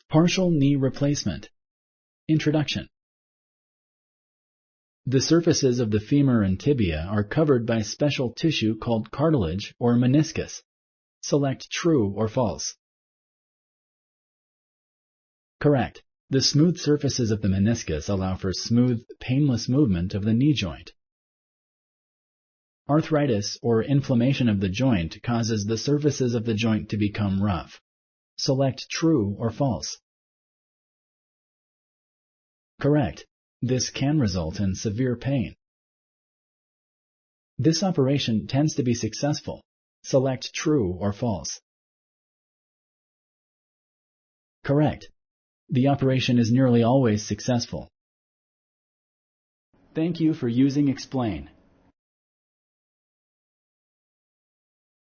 Partial knee replacement. Introduction. The surfaces of the femur and tibia are covered by special tissue called cartilage or meniscus. Select true or false. Correct. The smooth surfaces of the meniscus allow for smooth, painless movement of the knee joint. Arthritis or inflammation of the joint causes the surfaces of the joint to become rough. Select true or false. Correct. This can result in severe pain. This operation tends to be successful. Select true or false. Correct. The operation is nearly always successful. Thank you for using Explain.